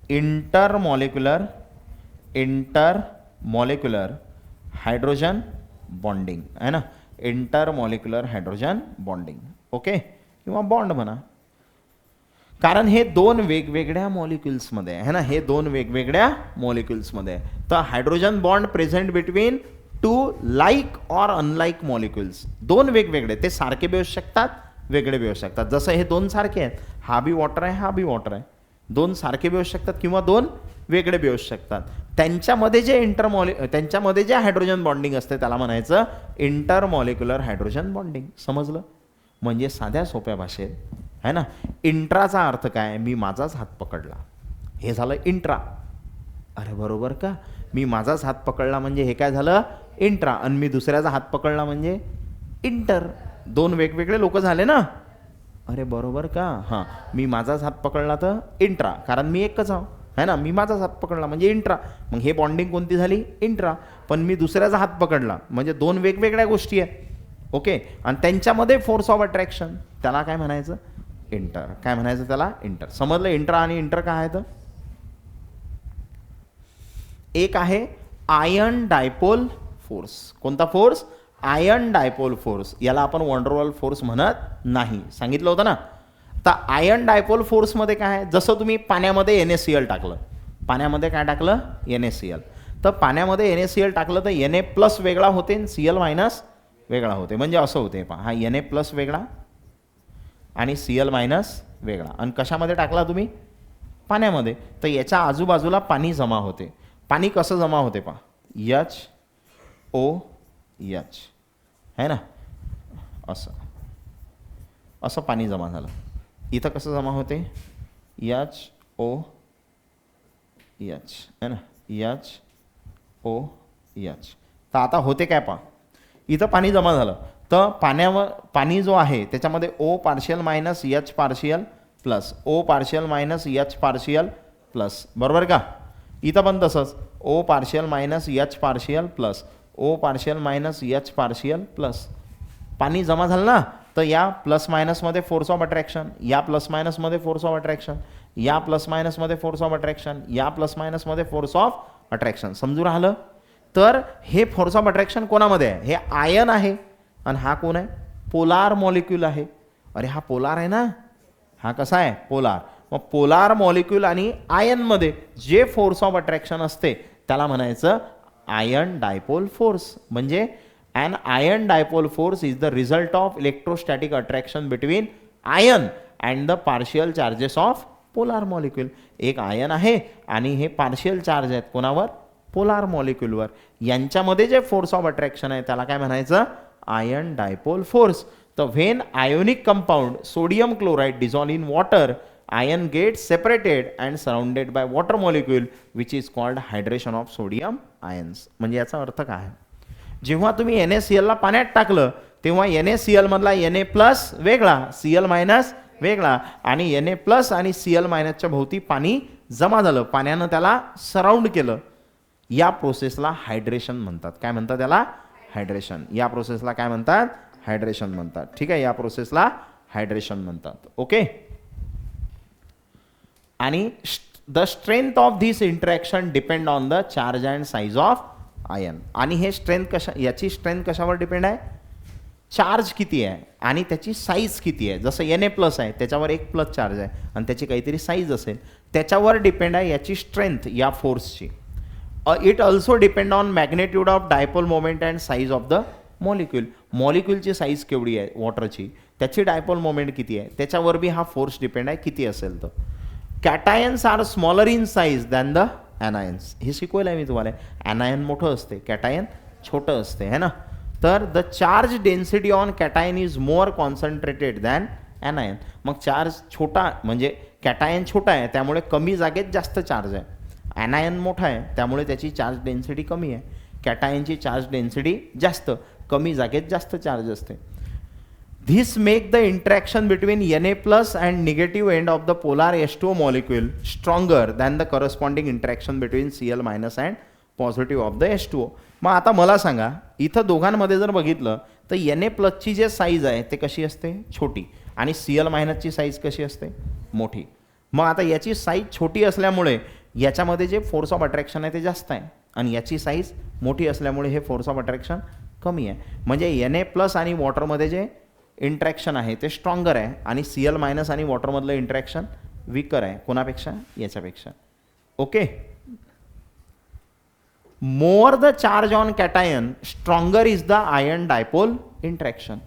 इंटरमॉलिक्युलर हायड्रोजन बॉन्डिंग, आहे ना, इंटरमॉलिक्युलर हायड्रोजन बॉन्डिंग. ओके, किंवा बॉन्ड म्हणा, कारण हे दोन वेगवेगळ्या मॉलिक्युल्समध्ये आहे ना, हे दोन वेगवेगळ्या मॉलिक्युल्समध्ये. तर hydrogen bond present between two like or unlike molecules. दोन वेगवेगळे, ते सारखे बी असू शकतात, वेगळे बी असू शकतात. जसं हे दोन सारखे आहेत, हा बी वॉटर आहे, हा बी वॉटर आहे, दोन सारखे बी असू शकतात किंवा दोन वेगळे बी असू शकतात. त्यांच्यामध्ये जे हायड्रोजन बॉन्डिंग असते त्याला म्हणायचं इंटरमॉलिक्युलर हायड्रोजन बॉन्डिंग. समजलं, म्हणजे साध्या सोप्या भाषेत आहे ना. इंट्राचा अर्थ काय, मी माझाच हात पकडला, हे झालं इंट्रा. अरे बरोबर का, मी माझाच हात पकडला म्हणजे हे काय झालं, इंट्रा. आणि मी दुसऱ्याचा हात पकडला म्हणजे इंटर. दोन वेगवेगळे लोक झाले ना. अरे बरोबर का, हां, मी माझाच हात पकडला तर इंट्रा, कारण मी एकच आहो, है ना, मी माझाच हात पकडला म्हणजे इंट्रा. मग हे बॉन्डिंग कोणती झाली, इंट्रा. पण मी दुसऱ्याचा हात पकडला म्हणजे दोन वेगवेगळ्या गोष्टी आहेत. ओके, आणि त्यांच्यामध्ये फोर्स ऑफ अट्रॅक्शन, त्याला काय म्हणायचं, इंटर. काय म्हणायचं त्याला, इंटर. समजलं, इंट्रा आणि इंटर काय आहे तर. एक आहे आयन डायपोल फोर्स. कोणता फोर्स, आयन डायपोल फोर्स. याला आपण वंडरवॉल फोर्स म्हणत नाही, सांगितलं होतं ना. तर आयन डायपोल फोर्समध्ये काय आहे, जसं तुम्ही पाण्यामध्ये NaCl टाकलं, पाण्यामध्ये काय टाकलं, NaCl. तर पाण्यामध्ये NaCl टाकलं तर Na प्लस वेगळा होते आणि Cl मायनस वेगळा होते. म्हणजे असं होते पहा, हा Na प्लस वेगळा आणि Cl मायनस वेगळा. आणि कशामध्ये टाकला तुम्ही, पाण्यामध्ये, तर याच्या आजूबाजूला पाणी जमा होते. पाणी कसं जमा होते पहा, HOH, है ना, असं असं पाणी जमा झालं. इथं कसं जमा होते, HOH, है ना, HOH. तर आता होते काय पहा, इथं पाणी जमा झालं तर पाणी जो आहे त्याच्यामध्ये O partial minus H partial plus O partial minus H partial plus, बरोबर का. इथं पण तसंच O partial minus H partial plus O partial minus H partial plus. पाणी जमा झालं ना, तर या प्लस मायनसमध्ये फोर्स ऑफ अट्रॅक्शन, या प्लस मायनसमध्ये फोर्स ऑफ अट्रॅक्शन, या प्लस मायनसमध्ये फोर्स ऑफ अट्रॅक्शन, या प्लस मायनसमध्ये फोर्स ऑफ अट्रॅक्शन. समजून राहिलं. तर हे फोर्स ऑफ अट्रॅक्शन कोणामध्ये आहे, हे आयन आहे आणि हा कोण आहे, पोलार मॉलिक्यूल आहे. अरे हा पोलार आहे ना, हा कसा आहे, पोलार. मग पोलार मॉलिक्यूल आणि आयनमध्ये जे फोर्स ऑफ अट्रॅक्शन असते त्याला म्हणायचं आयन डायपोल फोर्स. म्हणजे an ion dipole force is the result of electrostatic attraction between ion and the partial charges of polar molecule. एक आयन आहे आणि हे पार्शियल चार्ज आहेत कोणावर, पोलार मॉलिक्यूलवर. यांच्यामध्ये जे फोर्स ऑफ अट्रॅक्शन आहे त्याला काय म्हणायचं, आयन डायपोल फोर्स. तर when ionic compound sodium chloride dissolve in water, ion gets separated and surrounded by water molecule which is called hydration of sodium ions. म्हणजे याचा अर्थ काय आहे, जेव्हा तुम्ही NaCl ला पाण्यात टाकलं तेव्हा NaCl मधला Na प्लस वेगळा, Cl मायनस वेगळा, आणि Na प्लस आणि Cl मायनसच्या भोवती पाणी जमा झालं, पाण्यानं त्याला सराउंड केलं. या प्रोसेसला हायड्रेशन म्हणतात. काय म्हणतात त्याला, हायड्रेशन. या प्रोसेसला काय म्हणतात, हायड्रेशन म्हणतात. ठीक आहे, या प्रोसेसला हायड्रेशन म्हणतात. ओके. आणि the strength of this interaction depend on the charge and size of ion. आणि हे स्ट्रेंथ कशा, याची स्ट्रेंथ कशावर डिपेंड आहे, चार्ज किती आहे आणि त्याची साईज किती आहे. जसं Na प्लस आहे त्याच्यावर एक प्लस चार्ज आहे आणि त्याची काहीतरी साईज असेल, त्याच्यावर डिपेंड आहे याची स्ट्रेंथ या फोर्सची. It also depend on magnitude of dipole moment and size of the molecule. मॉलिक्यूलची साईज केवढी आहे वॉटरची, त्याची डायपोल मोमेंट किती आहे, त्याच्यावर बी हा फोर्स डिपेंड आहे किती असेल. तर cations are smaller in size than the anions. हे शिकवलं आहे मी तुम्हाला. ॲनायन मोठं असते, कॅटायन छोटं असते, है ना. तर the charge density on cation is more concentrated than anion. मग चार्ज छोटा म्हणजे कॅटायन छोटा आहे त्यामुळे कमी जागेत जास्त चार्ज आहे. ॲनायन मोठा आहे त्यामुळे त्याची चार्ज डेन्सिटी कमी आहे. कॅटायनची चार्ज डेन्सिटी जास्त, कमी जागेत जास्त चार्ज असते. This make the interaction between Na plus and negative end of the polar H2O molecule stronger than the corresponding interaction between Cl minus and positive of the H2O. मग आता मला सांगा, इथं दोघांमध्ये जर बघितलं तर Na plus ची जे साईज आहे ते कशी असते, छोटी, आणि Cl minus ची साईज कशी असते, मोठी. मग आता याची साईज छोटी असल्यामुळे याच्यामध्ये जे फोर्स ऑफ अट्रॅक्शन आहे ते जास्त आहे आणि याची साईज मोठी असल्यामुळे हे फोर्स ऑफ अट्रॅक्शन कमी आहे. म्हणजे Na प्लस आणि वॉटरमध्ये जे इंट्रॅक्शन आहे ते स्ट्रॉंगर आहे आणि Cl मायनस आणि वॉटरमधलं इंट्रॅक्शन वीकर आहे. कोणापेक्षा, याच्यापेक्षा. Okay. More the charge on cation stronger is the ion dipole interaction.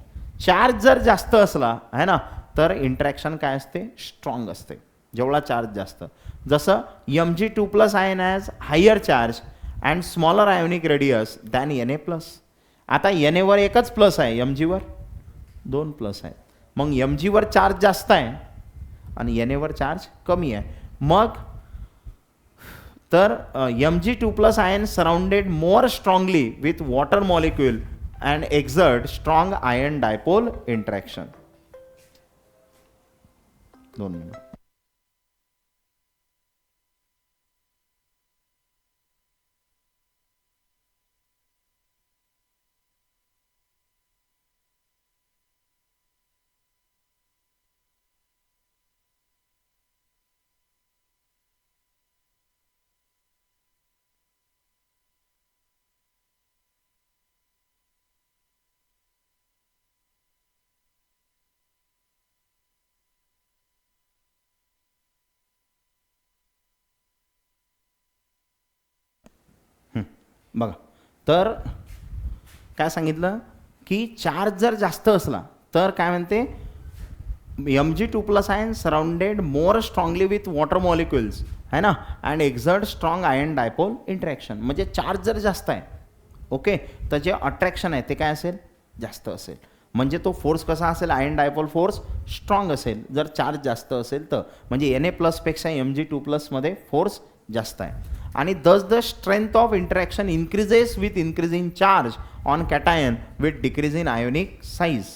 Charge जर जास्त असला आहे ना तर इंट्रॅक्शन काय असते, स्ट्रॉंग असते. जेवढा चार्ज जास्त, जसं Mg2 plus ion has higher charge and smaller ionic radius than Na plus. आता Na वर एकच प्लस आहे, Mg वर 2 प्लस आहेत. मग Mg वर चार्ज जास्त आहे आणि Na वर चार्ज कमी आहे. मग तर Mg2 plus ion surrounded more strongly with water molecule and exert strong ion dipole interaction. 2 minute. बघा, तर काय सांगितलं की चार्ज जर जास्त असला तर काय म्हणते, Mg2 plus ion surrounded more strongly with water molecules है ना and exert strong ion dipole interaction. म्हणजे चार्ज जर जास्त आहे, ओके, तर जे अट्रॅक्शन आहे ते काय असेल, जास्त असेल. म्हणजे तो फोर्स कसा असेल, आयन डायपोल फोर्स स्ट्रॉंग असेल जर चार्ज जास्त असेल तर. म्हणजे Na प्लसपेक्षा Mg2 प्लसमध्ये फोर्स जास्त आहे. आणि दस the strength of interaction increases with increasing charge on cation with decrease in ionic size.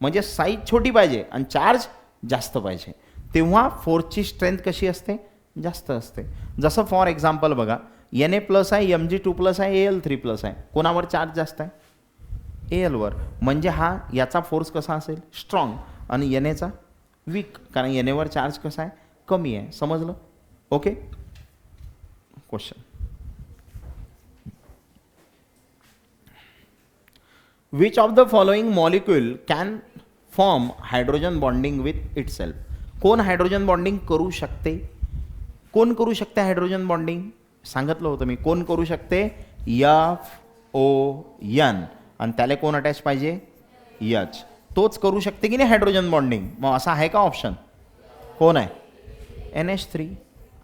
म्हणजे साईज छोटी पाहिजे आणि चार्ज जास्त पाहिजे. तेव्हा फोर्सची स्ट्रेंथ कशी असते, जास्त असते. जसं फॉर एक्झाम्पल बघा, Na+ आहे, Mg2+ आहे, Al3+ आहे. कोणावर चार्ज जास्त आहे, Al वर. म्हणजे हा याचा फोर्स कसा असेल, स्ट्रॉंग, आणि Na चा वीक, कारण Na वर चार्ज कसा आहे, कमी आहे. समजलं? Okay. Question, which of the following molecule can form hydrogen bonding with itself. कोण हायड्रोजन बॉन्डिंग करू शकते, कोण करू शकते हायड्रोजन बॉन्डिंग, सांगितलं होतं मी. कोण करू शकते, FON, आणि त्याला कोण अटॅच पाहिजे, H. तोच करू शकते की नाही हायड्रोजन बॉन्डिंग. मग असा आहे का ऑप्शन, कोण आहे, NH3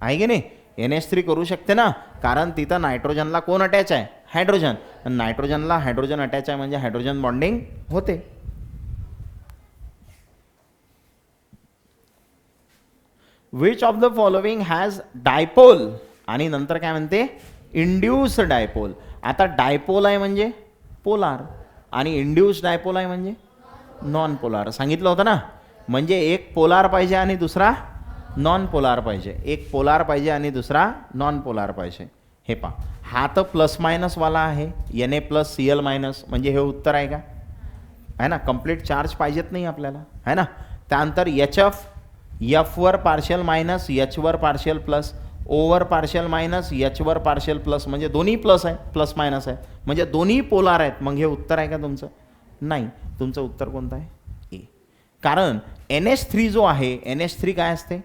आहे की नाही. NH3 करू शकते ना, कारण तिथं नायट्रोजनला कोण अटॅच आहे, हायड्रोजन, आणि नायट्रोजनला हायड्रोजन अटॅच आहे म्हणजे हायड्रोजन बॉन्डिंग होते. Which of the following has dipole, आणि नंतर काय म्हणते, इंड्यूस डायपोल. आता डायपोल आहे म्हणजे पोलार, आणि इंड्यूस डायपोल आहे म्हणजे नॉन पोलार. सांगितलं होतं ना, म्हणजे एक पोलार पाहिजे आणि दुसरा नॉन पोलार पाहिजे, एक पोलार पाहिजे आणि दुसरा नॉन पोलार पाहिजे. हे पहा, हा तर प्लस मायनस वाला आहे, Na+Cl-, म्हणजे हे उत्तर आहे का, आहे ना. कंप्लीट चार्ज पाहिजेत नाही आपल्याला, आहे ना. त्यानंतर HF, F वर पार्शियल मायनस, H वर पार्शियल प्लस, O वर पार्शियल मायनस, H वर पार्शियल प्लस, म्हणजे दोन्ही प्लस आहे, प्लस मायनस आहे, म्हणजे दोन्ही पोलार आहेत. मग हे उत्तर आहे का तुमचं, नाही. तुमचं उत्तर कोणतं आहे, ए. कारण NH3 जो आहे, NH3 काय असते,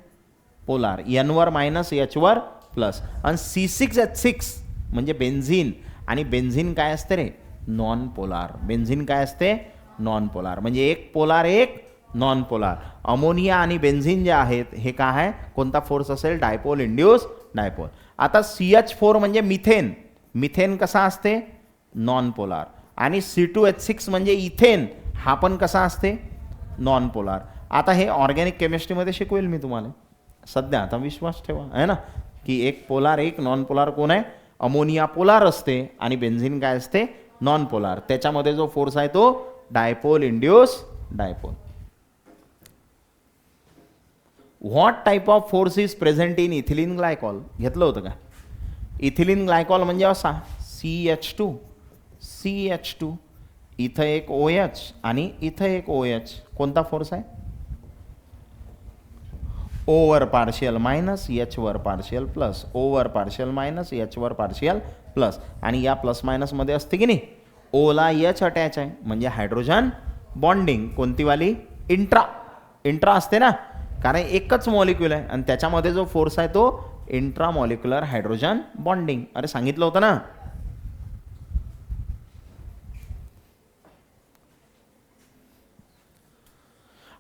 पोलार, N वर मायनस, H वर प्लस, आणि C6H6 म्हणजे बेन्झीन, आणि बेन्झीन काय असते रे, नॉन पोलार. बेन्झीन काय असते, नॉन पोलार, म्हणजे एक पोलार एक नॉन पोलार. अमोनिया आणि बेन्झीन जे आहेत हे काय आहे, कोणता फोर्स असेल, डायपोल, इंड्यूस डायपोल. आता CH4 म्हणजे मिथेन, मिथेन कसा असते, नॉन पोलार, आणि C2H6 म्हणजे इथेन, हा पण कसा असते, नॉन पोलार. आता हे ऑर्गॅनिक केमिस्ट्रीमध्ये शिकवेल मी तुम्हाला सध्या, आता विश्वास ठेवा, आहे ना, की एक पोलार एक नॉन पोलार कोण आहे, अमोनिया पोलार असते आणि बेन्झीन काय असते, नॉन पोलार. त्याच्यामध्ये जो फोर्स आहे तो dipole, induce dipole. What type of force is present in ethylene glycol, घेतलं होतं का. इथिलीन ग्लायकॉल म्हणजे असा, CH2, इथं एक OH आणि इथं एक OH. कोणता फोर्स आहे, O वर पार्शियल मायनस, H वर पार्शियल प्लस, O वर पार्शियल मायनस, H वर पार्शियल प्लस, आणि या प्लस मायनस मध्ये असते की नाही, O ला H अटॅच आहे म्हणजे हायड्रोजन बॉन्डिंग. कोणती वाली, इंट्रा असते ना, कारण एकच मॉलिक्यूल आहे आणि त्याच्यामध्ये जो फोर्स आहे तो इंट्रा मॉलिक्युलर हायड्रोजन बॉन्डिंग. अरे सांगितलं होतं ना.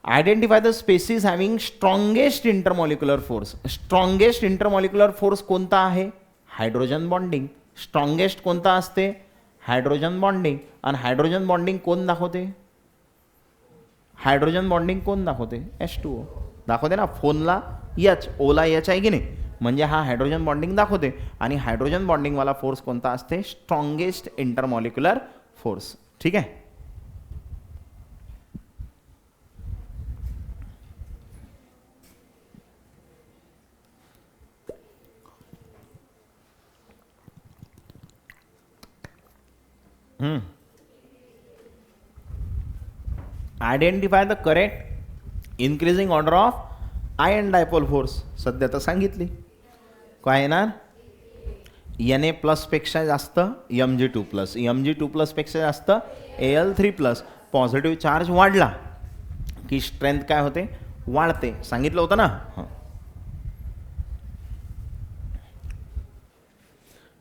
Identify the species having strongest intermolecular force. Strongest intermolecular force कोणता आहे, हायड्रोजन बॉन्डिंग. स्ट्रॉंगेस्ट कोणता असते, हायड्रोजन बॉन्डिंग. आणि हायड्रोजन बॉन्डिंग कोण दाखवते, हायड्रोजन बॉन्डिंग कोण दाखवते, H2O दाखवते ना. फोनला H, ओला H आहे की नाही, म्हणजे हा हायड्रोजन बॉन्डिंग दाखवते. आणि हायड्रोजन बॉन्डिंगवाला फोर्स कोणता असते, स्ट्रॉंगेस्ट इंटरमॉलिक्युलर फोर्स. ठीक आहे. Identify the correct increasing order of ion dipole force. सध्या तर सांगितली काय येणार, Na+ पेक्षा जास्त Mg2+, Mg2+ पेक्षा जास्त Al3+. पॉझिटिव्ह चार्ज वाढला की स्ट्रेंथ काय होते, वाढते. सांगितलं होतं ना.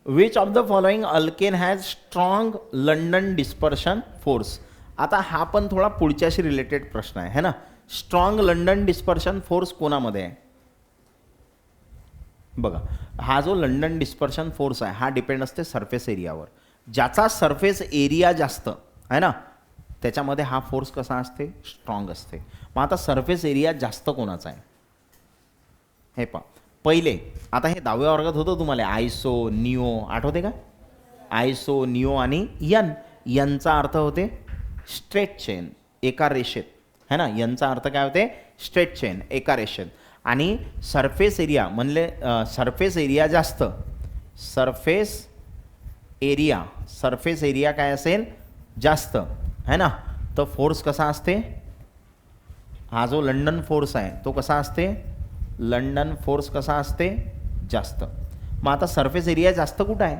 Which of the following alkane has strong London dispersion force. आता हा पण थोडा पुढच्याशी रिलेटेड प्रश्न आहे, है ना. स्ट्रॉंग लंडन डिस्पर्शन फोर्स कोणामध्ये आहे बघा. हा जो लंडन डिस्पर्शन फोर्स आहे हा डिपेंड असते सरफेस एरियावर. ज्याचा सरफेस एरिया जास्त आहे ना त्याच्यामध्ये हा फोर्स कसा असते, स्ट्रॉंग असते. मग आता सरफेस एरिया जास्त कोणाचा आहे हे पहा. पहिले आता हे 10व्या वर्गात होतं तुम्हाला आयसो निओ, आठवते का. आयसो निओ आणि यांचा अर्थ होते स्ट्रेट चेन, एका रेषेत, है ना. यांचा अर्थ काय होते, स्ट्रेट चेन, एका रेषेत. आणि सरफेस एरिया म्हणले सरफेस एरिया जास्त, सरफेस एरिया काय असेल जास्त है ना. तर फोर्स कसा असते, हा जो लंडन फोर्स आहे तो कसा असते, लंडन फोर्स कसा असते जास्त. मग आता सरफेस एरिया जास्त कुठं आहे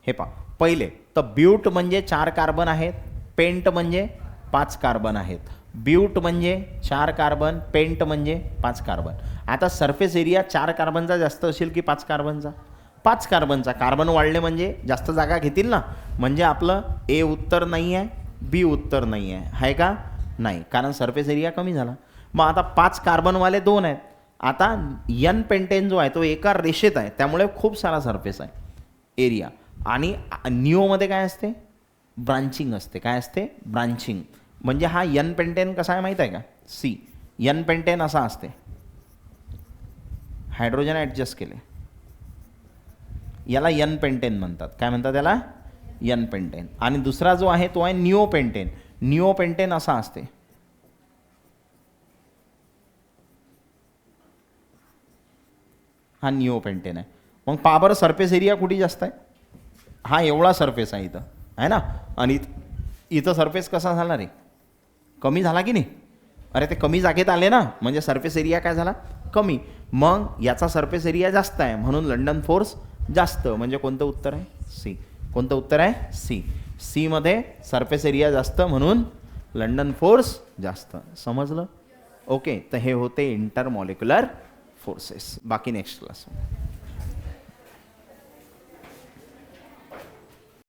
हे पहा. पहिले तर ब्यूट म्हणजे 4 कार्बन आहेत, पेंट म्हणजे 5 कार्बन आहेत. ब्यूट म्हणजे 4 कार्बन, पेंट म्हणजे 5 कार्बन. आता सरफेस एरिया 4 कार्बनचा जास्त असेल की 5 कार्बनचा, 5 कार्बनचा. कार्बन वाढले म्हणजे जास्त जागा घेतील ना, म्हणजे आपलं ए उत्तर नाही आहे, बी उत्तर नाही आहे का, नाही, कारण सरफेस एरिया कमी झाला. मग आता 5 कार्बनवाले 2 आहेत. आता एन पेंटेन जो आहे तो एका रेषेत आहे, त्यामुळे खूप सारा सरफेस आहे एरिया. आणि निओमध्ये काय असते, ब्रांचिंग असते. काय असते, ब्रांचिंग. म्हणजे हा एन पेंटेन कसा आहे माहीत आहे का, सी एन पेंटेन असा असते, हायड्रोजन ॲडजस्ट केले, याला एन पेंटेन म्हणतात. काय म्हणतात याला, एन पेंटेन. आणि दुसरा जो आहे तो आहे निओ पेंटेन. निओ पेंटेन असा असते, हा निओ पेंटेन आहे. मग पहा बरं सरफेस एरिया कुठे जास्त आहे, हा एवढा सरफेस आहे इथं आहे ना, आणि इथं सरफेस कसा झाला रे, कमी झाला की नाही. अरे ते कमी जागेत आले ना, म्हणजे सरफेस एरिया काय झाला, कमी. मग याचा सरफेस एरिया जास्त आहे म्हणून लंडन फोर्स जास्त. म्हणजे कोणतं उत्तर आहे, सी. कोणतं उत्तर आहे, सी. सी मध्ये सरफेस एरिया जास्त म्हणून लंडन फोर्स जास्त. समजलं, ओके. तर हे होते इंटरमॉलिक्युलर फोर्सेस. बाकी नेक्स्ट क्लास.